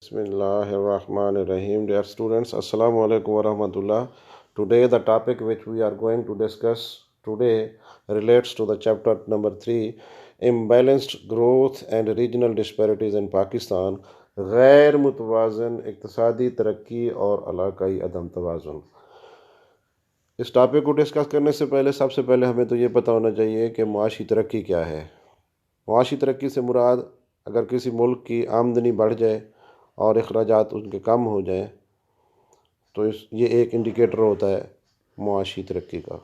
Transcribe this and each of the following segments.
Bismillahirrahmanirrahim. Dear students, Assalamu alaikum wa rahmatullah. Today, the topic which we are going to discuss today relates to the chapter number 3, Imbalanced Growth and Regional Disparities in Pakistan, غیر متوازن اقتصادی ترقی اور علاقائی عدم توازن. اس topic کو discuss کرنے سے پہلے سب سے پہلے ہمیں تو یہ پتہ ہونا چاہیے کہ معاشی ترقی کیا ہے. معاشی ترقی سے مراد اگر کسی ملک کی آمدنی بڑھ جائے اور اخراجات ان کے کم ہو جائیں تو یہ ایک انڈیکیٹر ہوتا ہے معاشی ترقی کا.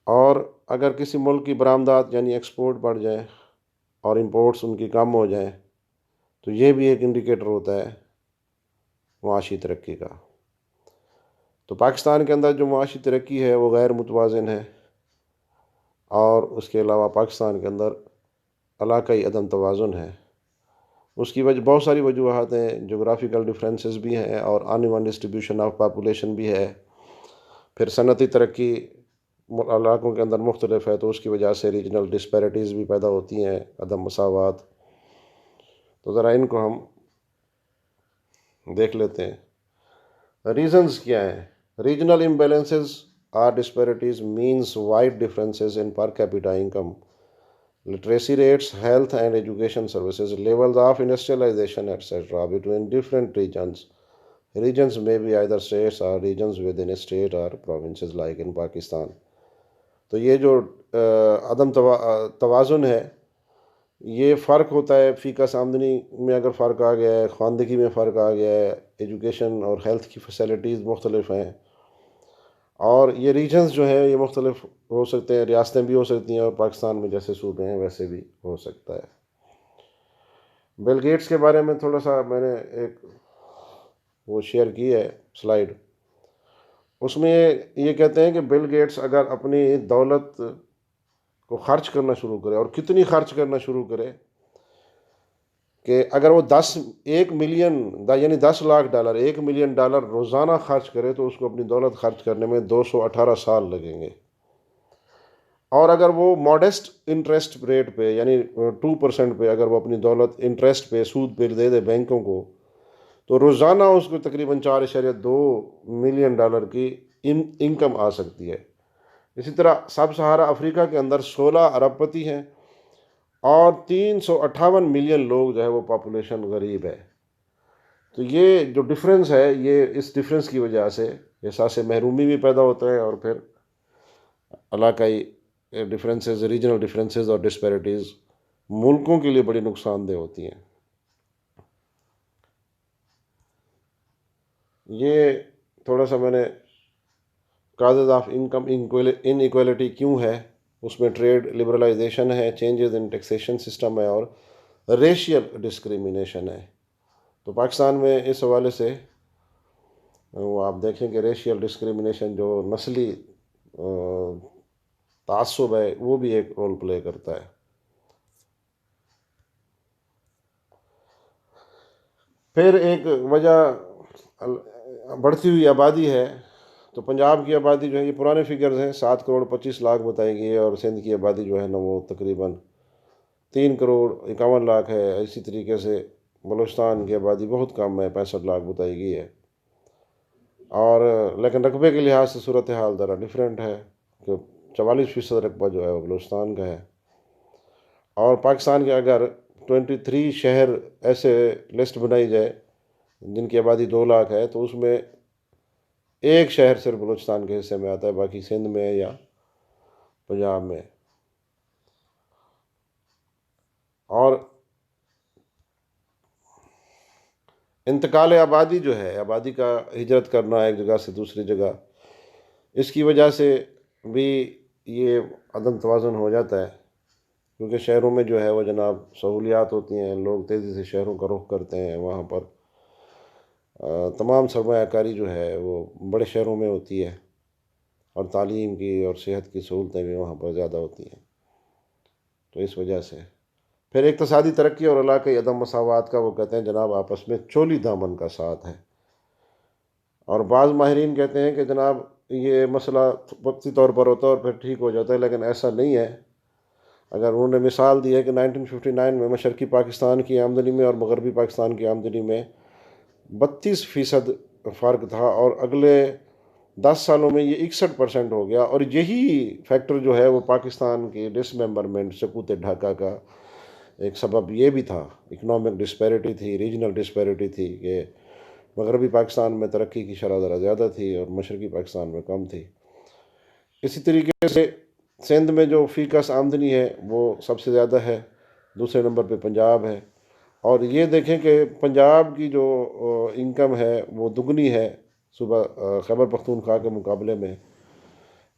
اور اگر کسی ملک کی برآمدات یعنی ایکسپورٹ بڑھ جائیں اور امپورٹس ان کی کم ہو جائیں تو یہ بھی ایک انڈیکیٹر ہوتا ہے معاشی ترقی کا. تو پاکستان کے اندر جو معاشی ترقی ہے وہ غیر متوازن ہے، اور اس کے علاوہ پاکستان کے اندر علاقائی عدم توازن ہے. اس کی وجہ بہت ساری وجوہات ہیں، جغرافیکل ڈفرینسز بھی ہیں اور in even distribution of population بھی ہے. پھر صنعتی ترقی علاقوں کے اندر مختلف ہے تو اس کی وجہ سے ریجنل ڈسپیرٹیز بھی پیدا ہوتی ہیں، عدم مساوات. تو ذرا ان کو ہم دیکھ لیتے ہیں. ریزنز کیا ہیں؟ Regional imbalances or disparities means wide differences in per capita income, literacy rates, health and education services, levels of industrialization, etc. between different regions. Regions may be either states or regions within a state or provinces like in Pakistan. تو یہ جو عدم توازن ہے یہ فرق ہوتا ہے فی کس آمدنی میں. اگر فرق آ گیا ہے، خواندگی میں فرق آ گیا ہے، ایجوکیشن اور ہیلتھ کی فیسلٹیز مختلف ہیں، اور یہ ریجنز جو ہیں یہ مختلف ہو سکتے ہیں، ریاستیں بھی ہو سکتی ہیں، اور پاکستان میں جیسے صوبے ہیں ویسے بھی ہو سکتا ہے. بل گیٹس کے بارے میں تھوڑا سا میں نے ایک وہ شیئر کی ہے سلائیڈ. اس میں یہ کہتے ہیں کہ بل گیٹس اگر اپنی دولت کو خرچ کرنا شروع کرے، اور کتنی خرچ کرنا شروع کرے کہ اگر وہ 1 ملین یعنی $10 لاکھ $1 ملین روزانہ خرچ کرے تو اس کو اپنی دولت خرچ کرنے میں 218 سال لگیں گے. اور اگر وہ ماڈسٹ انٹرسٹ ریٹ پہ یعنی 2% پہ اگر وہ اپنی دولت انٹرسٹ پہ سود پہ دے دے بینکوں کو تو روزانہ اس کو تقریباً $4.2 ملین کی انکم آ سکتی ہے. اسی طرح سب سہارا افریقہ کے اندر 16 ارب پتی ہیں اور 358 ملین لوگ جو ہے وہ پاپولیشن غریب ہے. تو یہ جو ڈفرینس ہے یہ اس ڈفرینس کی وجہ سے احساس محرومی بھی پیدا ہوتا ہے، اور پھر علاقائی ڈفرینسز، ریجنل ڈفرینسز اور ڈسپیرٹیز ملکوں کے لیے بڑی نقصان دہ ہوتی ہیں. یہ تھوڑا سا میں نے causes of income in equality کیوں ہے، اس میں ٹریڈ لبرلائزیشن ہے، چینجز ان ٹیکسیشن سسٹم ہے، اور ریشیل ڈسکریمنیشن ہے. تو پاکستان میں اس حوالے سے وہ آپ دیکھیں کہ ریشیل ڈسکریمنیشن جو نسلی تعصب ہے وہ بھی ایک رول پلے کرتا ہے. پھر ایک وجہ بڑھتی ہوئی آبادی ہے. تو پنجاب کی آبادی جو ہے یہ پرانے فگرز ہیں، 7 کروڑ 25 لاکھ بتائی گئی ہے، اور سندھ کی آبادی جو ہے نا وہ تقریباً 3 کروڑ 51 لاکھ ہے. اسی طریقے سے بلوچستان کی آبادی بہت کم ہے، 65 لاکھ بتائی گئی ہے. اور لیکن رقبے کے لحاظ سے صورتحال ذرا ڈفرینٹ ہے کہ 44% رقبہ جو ہے وہ بلوچستان کا ہے. اور پاکستان کے اگر 23 شہر ایسے لسٹ بنائی جائے جن کی آبادی 2 لاکھ ہے تو اس میں ایک شہر صرف بلوچستان کے حصے میں آتا ہے، باقی سندھ میں یا پنجاب میں. اور انتقال آبادی جو ہے، آبادی کا ہجرت کرنا ایک جگہ سے دوسری جگہ، اس کی وجہ سے بھی یہ عدم توازن ہو جاتا ہے، کیونکہ شہروں میں جو ہے وہ جناب سہولیات ہوتی ہیں، لوگ تیزی سے شہروں کا رخ کرتے ہیں. وہاں پر تمام سرمایہ کاری جو ہے وہ بڑے شہروں میں ہوتی ہے، اور تعلیم کی اور صحت کی سہولتیں بھی وہاں پر زیادہ ہوتی ہیں. تو اس وجہ سے پھر اقتصادی ترقی اور علاقائی عدم مساوات کا وہ کہتے ہیں جناب آپس میں چولی دامن کا ساتھ ہے. اور بعض ماہرین کہتے ہیں کہ جناب یہ مسئلہ وقتی طور پر ہوتا ہے اور پھر ٹھیک ہو جاتا ہے، لیکن ایسا نہیں ہے. اگر انہوں نے مثال دی ہے کہ 1959 میں مشرقی پاکستان کی آمدنی میں اور مغربی پاکستان کی آمدنی میں 32% فرق تھا، اور اگلے 10 سالوں میں یہ 61% ہو گیا، اور یہی فیکٹر جو ہے وہ پاکستان کی ڈس ممبرمنٹ سکوت ڈھاکہ کا ایک سبب یہ بھی تھا۔ اکنامک ڈسپیرٹی تھی، ریجنل ڈسپیرٹی تھی کہ مغربی پاکستان میں ترقی کی شرح ذرا زیادہ تھی اور مشرقی پاکستان میں کم تھی۔ اسی طریقے سے سندھ میں جو فی کس آمدنی ہے وہ سب سے زیادہ ہے، دوسرے نمبر پہ پنجاب ہے، اور یہ دیکھیں کہ پنجاب کی جو انکم ہے وہ دگنی ہے صوبہ خیبر پختونخوا کے مقابلے میں۔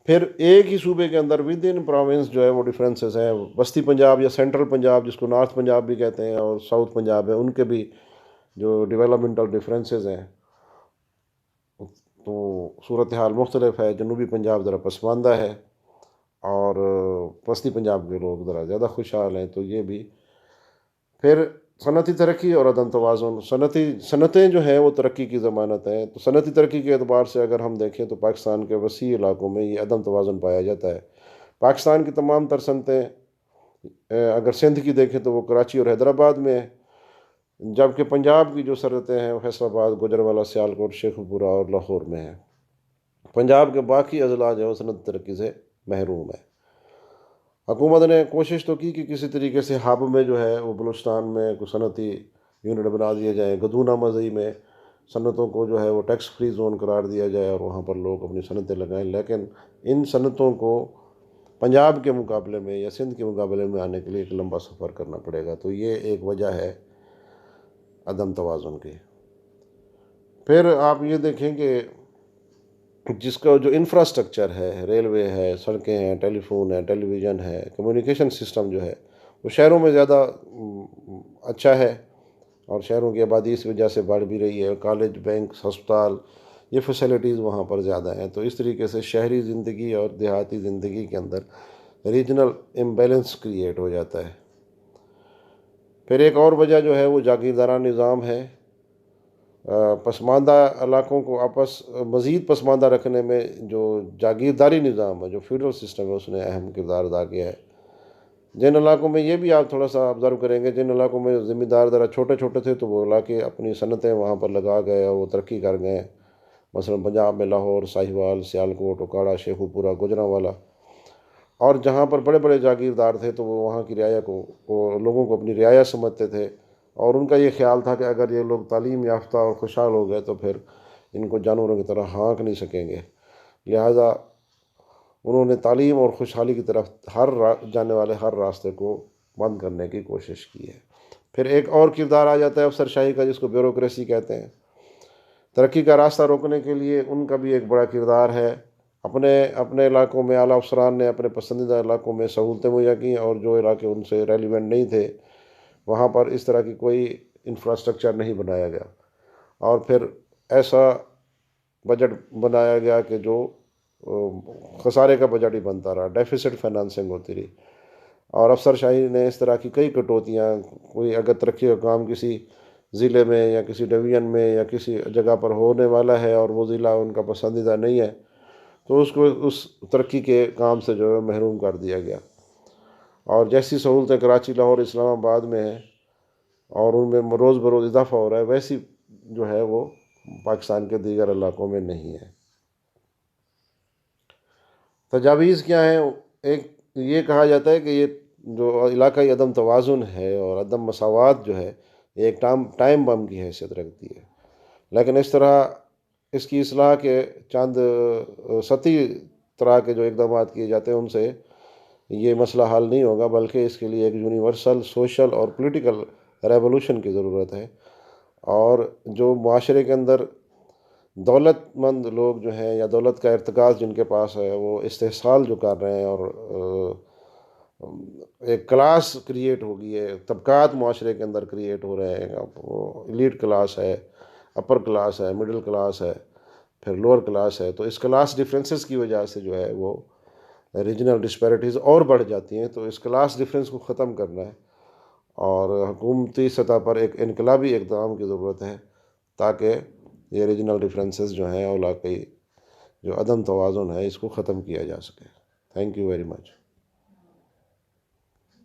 پھر ایک ہی صوبے کے اندر ود ان پروونس جو ہے وہ ڈفرینسز ہیں، وسطی پنجاب یا سینٹرل پنجاب جس کو نارتھ پنجاب بھی کہتے ہیں اور ساؤتھ پنجاب ہے، ان کے بھی جو ڈیولپمنٹل ڈفرینسز ہیں، تو صورتحال مختلف ہے۔ جنوبی پنجاب ذرا پسماندہ ہے اور وسطی پنجاب کے لوگ ذرا زیادہ خوشحال ہیں، تو یہ بھی۔ پھر صنعتی ترقی اور عدم توازن، صنعتیں جو ہیں وہ ترقی کی ضمانت ہیں، تو صنعتی ترقی کے اعتبار سے اگر ہم دیکھیں تو پاکستان کے وسیع علاقوں میں یہ عدم توازن پایا جاتا ہے۔ پاکستان کی تمام تر صنعتیں اگر سندھ کی دیکھیں تو وہ کراچی اور حیدرآباد میں ہیں، جبکہ پنجاب کی جو صنعتیں ہیں وہ فیصل آباد، گوجرانوالہ، سیالکوٹ، شیخو پورہ اور لاہور میں ہیں۔ پنجاب کے باقی اضلاع جو ہے وہ صنعتی ترقی سے محروم ہے۔ حکومت نے کوشش تو کی کہ کسی طریقے سے ہب میں جو ہے وہ بلوچستان میں کوئی صنعتی یونٹ بنا دیے جائیں، گدھونا مزئی میں صنعتوں کو جو ہے وہ ٹیکس فری زون قرار دیا جائے اور وہاں پر لوگ اپنی صنعتیں لگائیں، لیکن ان صنعتوں کو پنجاب کے مقابلے میں یا سندھ کے مقابلے میں آنے کے لیے ایک لمبا سفر کرنا پڑے گا، تو یہ ایک وجہ ہے عدم توازن کی۔ پھر آپ یہ دیکھیں کہ جس کا جو انفراسٹرکچر ہے، ریلوے ہے، سڑکیں ہیں، ٹیلی فون ہے، ٹیلی ویژن ہے، کمیونیکیشن سسٹم جو ہے وہ شہروں میں زیادہ اچھا ہے، اور شہروں کی آبادی اس وجہ سے بڑھ بھی رہی ہے، کالج، بینک، ہسپتال، یہ فیسلٹیز وہاں پر زیادہ ہیں، تو اس طریقے سے شہری زندگی اور دیہاتی زندگی کے اندر ریجنل امبیلنس کریٹ ہو جاتا ہے۔ پھر ایک اور وجہ جو ہے وہ جاگیردارانہ نظام ہے۔ پسماندہ علاقوں کو مزید پسماندہ رکھنے میں جو جاگیرداری نظام ہے، جو فیوڈل سسٹم ہے، اس نے اہم کردار ادا کیا ہے۔ جن علاقوں میں، یہ بھی آپ تھوڑا سا آبزرو کریں گے، جن علاقوں میں زمین دار ذرا چھوٹے چھوٹے تھے تو وہ علاقے اپنی صنعتیں وہاں پر لگا گئے اور وہ ترقی کر گئے، مثلا پنجاب میں لاہور، ساہیوال، سیالکوٹ، اوکاڑا، شیخو پورہ، گوجرانوالہ، اور جہاں پر بڑے بڑے جاگیردار تھے تو وہ وہاں کی رعایا کو لوگوں کو اپنی رعایا سمجھتے تھے، اور ان کا یہ خیال تھا کہ اگر یہ لوگ تعلیم یافتہ اور خوشحال ہو گئے تو پھر ان کو جانوروں کی طرح ہانک نہیں سکیں گے، لہٰذا انہوں نے تعلیم اور خوشحالی کی طرف جانے والے ہر راستے کو بند کرنے کی کوشش کی ہے۔ پھر ایک اور کردار آ جاتا ہے افسر شاہی کا، جس کو بیوروکریسی کہتے ہیں۔ ترقی کا راستہ روکنے کے لیے ان کا بھی ایک بڑا کردار ہے۔ اپنے علاقوں میں اعلیٰ افسران نے اپنے پسندیدہ علاقوں میں سہولتیں مہیا کیں، اور جو علاقے ان سے ریلیونٹ نہیں تھے وہاں پر اس طرح کی کوئی انفراسٹرکچر نہیں بنایا گیا، اور پھر ایسا بجٹ بنایا گیا کہ جو خسارے کا بجٹ ہی بنتا رہا، ڈیفیسٹ فائنانسنگ ہوتی رہی، اور افسر شاہی نے اس طرح کی کئی کٹوتیاں، کوئی اگر ترقی کا کام کسی ضلع میں یا کسی ڈویژن میں یا کسی جگہ پر ہونے والا ہے اور وہ ضلع ان کا پسندیدہ نہیں ہے تو اس کو اس ترقی کے کام سے جو ہے محروم کر دیا گیا، اور جیسی سہولتیں کراچی، لاہور، اسلام آباد میں ہیں اور ان میں روز بروز اضافہ ہو رہا ہے، ویسی جو ہے وہ پاکستان کے دیگر علاقوں میں نہیں ہے۔ تجاویز کیا ہیں؟ ایک یہ کہا جاتا ہے کہ یہ جو علاقائی عدم توازن ہے اور عدم مساوات جو ہے، یہ ایک ٹائم بم کی حیثیت رکھتی ہے، لیکن اس کی اصلاح کے چند سطحی طرح کے جو اقدامات کیے جاتے ہیں ان سے یہ مسئلہ حل نہیں ہوگا، بلکہ اس کے لیے ایک یونیورسل سوشل اور پولیٹیکل ریولوشن کی ضرورت ہے، اور جو معاشرے کے اندر دولت مند لوگ جو ہیں یا دولت کا ارتکاز جن کے پاس ہے وہ استحصال جو کر رہے ہیں، اور ایک کلاس کریٹ ہو گئی ہے، طبقات معاشرے کے اندر کریٹ ہو رہے ہیں، وہ ایلیٹ کلاس ہے، اپر کلاس ہے، مڈل کلاس ہے، پھر لوور کلاس ہے، تو اس کلاس ڈفرینسز کی وجہ سے جو ہے وہ ریجنل ڈسپیرٹیز اور بڑھ جاتی ہیں، تو اس کلاس ڈفرینس کو ختم کرنا ہے، اور حکومتی سطح پر ایک انقلابی اقدام کی ضرورت ہے تاکہ یہ ریجنل ڈفرینسز جو ہیں، علاقائی جو عدم توازن ہے، اس کو ختم کیا جا سکے۔ Thank you very much.